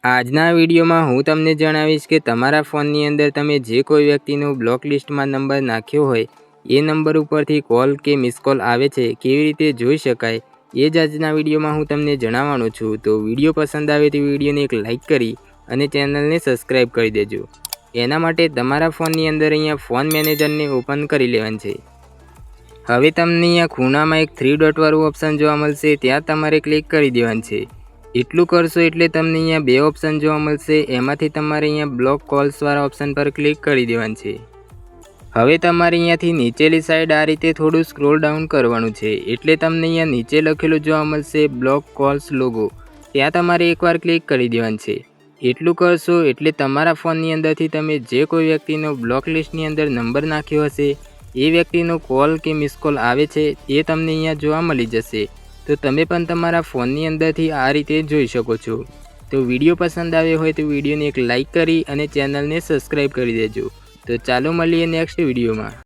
આજના વિડીયોમાં હું તમને જણાવીશ કે તમારા ફોનની અંદર તમે જે કોઈ વ્યક્તિનો બ્લોક લિસ્ટમાં નંબર નાખ્યો હોય એ નંબર ઉપરથી કોલ કે મિસ કોલ આવે છે કેવી રીતે જોઈ શકાય એ જ આજના વિડીયોમાં હું તમને જણાવવાનો છું। તો વિડીયો પસંદ આવે તો વિડીયોને એક લાઇક કરી અને ચેનલને સબસ્ક્રાઈબ કરી દેજો। એના માટે તમારા ફોનની અંદર અહીંયા ફોન મેનેજરને ઓપન કરી લેવાનું છે। હવે તમને અહીંયા ખૂણામાં એક 3 ડોટ વાળું ઓપ્શન જોવા મળશે, ત્યાં તમારે ક્લિક કરી દેવાનું છે। એટલું કરશો એટલે તમને અહીંયા 2 ઓપ્શન જોવા મળશે, એમાંથી તમારે અહીંયા બ્લોક કોલ્સ વાળા ઓપ્શન પર ક્લિક કરી દેવાનું છે। હવે તમારે અહીંયાથી નીચેલી સાઈડ આ રીતે થોડું સ્ક્રોલ ડાઉન કરવાનું છે, એટલે તમને અહીંયા નીચે લખેલું જોવા મળશે બ્લોક કોલ્સ લોગો, ત્યાં તમારે એકવાર ક્લિક કરી દેવાનું છે। એટલું કરશો એટલે તમારા ફોનની અંદરથી તમે જે કોઈ વ્યક્તિનો બ્લોક લિસ્ટની અંદર નંબર નાખ્યો હશે એ વ્યક્તિનો કોલ કે મિસ કોલ આવે છે એ તમને અહીંયા જોવા મળી જશે। તો તમે પણ તમારા ફોનની અંદરથી આ રીતે જોઈ શકો છો। તો વિડીયો પસંદ આવ્યો હોય તો વિડીયોને એક લાઇક કરી અને ચેનલને સબસ્ક્રાઈબ કરી દેજો। તો ચાલો મળીએ નેક્સ્ટ વિડીયોમાં।